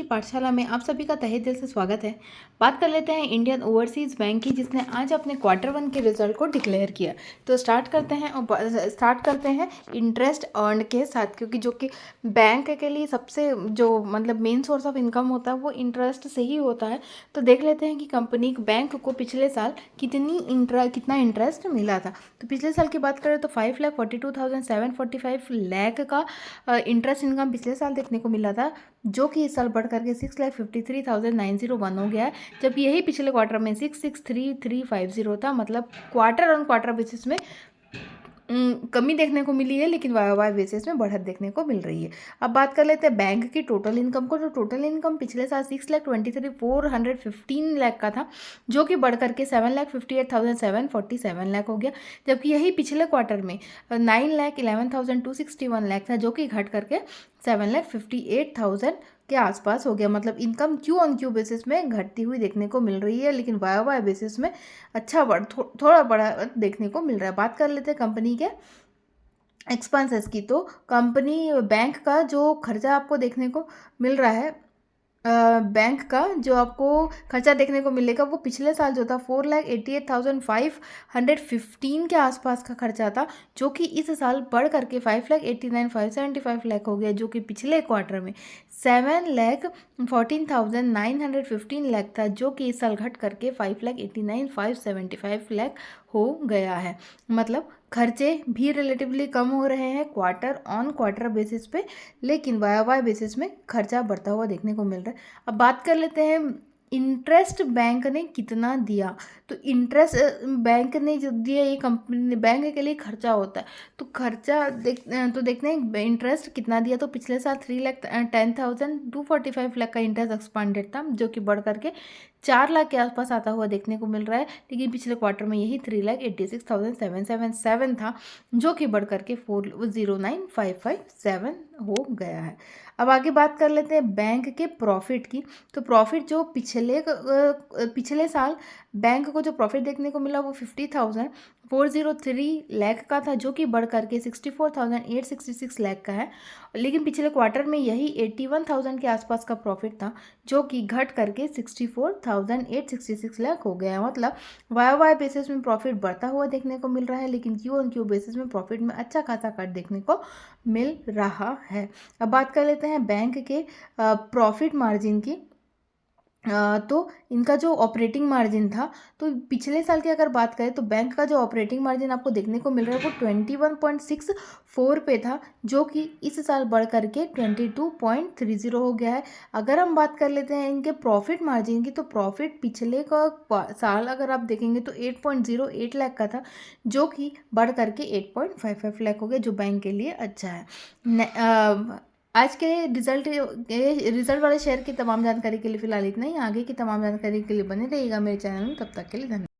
की पाठशाला में आप सभी का तहे दिल से स्वागत है। बात कर लेते हैं इंडियन ओवरसीज़ बैंक की, जिसने आज अपने Q1 के रिजल्ट को डिक्लेयर किया। तो स्टार्ट करते हैं इंटरेस्ट अर्न के साथ, क्योंकि जो कि बैंक के लिए सबसे जो मतलब मेन सोर्स ऑफ इनकम होता है वो इंटरेस्ट से ही होता है। तो देख लेते हैं कि कंपनी बैंक को पिछले साल कितना इंटरेस्ट मिला था। तो पिछले साल की बात करें तो 5,42,745 का इंटरेस्ट इनकम पिछले साल देखने को मिला था, जो कि इस साल बढ़ करके 6,53,901 हो गया है। जबकि यही पिछले क्वार्टर में 6,63,350 था। मतलब क्वार्टर ऑन क्वार्टर बेसिस में कमी देखने को मिली है, लेकिन वाई बेसिस में बढ़त देखने को मिल रही है। अब बात कर लेते हैं बैंक की टोटल इनकम को। तो टोटल इनकम पिछले साल 6,23,415 का था, जो कि बढ़ करके 7,58,747 हो गया। जबकि यही पिछले क्वार्टर में 9,11,261 था, जो कि घट करके 7,58,000 के आसपास हो गया। मतलब income Q on Q basis में घटती हुई देखने को मिल रही है, लेकिन वाई बेसिस में थोड़ा बड़ा देखने को मिल रहा है। बात कर लेते हैं कंपनी के एक्सपेंसेस की। तो कंपनी बैंक का जो खर्चा आपको देखने को मिल रहा है, बैंक का जो आपको खर्चा देखने को मिलेगा वो पिछले साल जो था 4,88,515 के आसपास का खर्चा था, जो कि इस साल बढ़ करके 5,89,575 हो गया, जो कि पिछले क्वार्टर में 7,14,915 था, जो कि इस साल घट करके 5,89,575 हो गया है। मतलब खर्चे भी रिलेटिवली कम हो रहे हैं क्वार्टर ऑन क्वार्टर बेसिस पे, लेकिन वाई बेसिस में खर्चा बढ़ता हुआ देखने को मिल रहा है। अब बात कर लेते हैं इंटरेस्ट बैंक ने कितना दिया। तो इंटरेस्ट बैंक ने जो दिया, ये कंपनी बैंक के लिए खर्चा होता है। तो खर्चा देखते हैं इंटरेस्ट कितना दिया। तो पिछले साल 3,10,245 का इंटरेस्ट एक्सपांडेड था, जो कि बढ़ करके 4 लाख के आसपास आता हुआ देखने को मिल रहा है। लेकिन पिछले क्वार्टर में यही 3,86,777 था, जो कि बढ़ करके 409,557 हो गया है। अब आगे बात कर लेते हैं बैंक के प्रॉफिट की। तो प्रॉफिट जो पिछले साल बैंक को जो प्रॉफिट देखने को मिला वो 50,403 लाख का था, जो कि बढ़ करके 64,866 लाख का है। लेकिन पिछले क्वार्टर में यही 81,000 के आसपास का प्रॉफिट था, जो कि घट करके 64,866 लाख हो गया है। मतलब वाई बेसिस में प्रॉफिट बढ़ता हुआ देखने को मिल रहा है, लेकिन क्यू ऑन क्यू बेसिस में प्रॉफिट में अच्छा खासा कट देखने को मिल रहा है। अब बात कर लेते हैं बैंक के प्रॉफिट मार्जिन की। तो इनका जो ऑपरेटिंग मार्जिन था, तो पिछले साल की अगर बात करें तो बैंक का जो ऑपरेटिंग मार्जिन आपको देखने को मिल रहा है वो 21.64 पे था, जो कि इस साल बढ़ करके 22.30 हो गया है। अगर हम बात कर लेते हैं इनके प्रॉफिट मार्जिन की, तो प्रॉफिट पिछले का साल अगर आप देखेंगे तो 8.08 लाख का था, जो कि बढ़ करके 8.55 लाख हो गया, जो बैंक के लिए अच्छा है। आज के रिजल्ट वाले शेयर की तमाम जानकारी के लिए फिलहाल इतना ही। आगे की तमाम जानकारी के लिए बने रहिएगा मेरे चैनल में। तब तक के लिए धन्यवाद।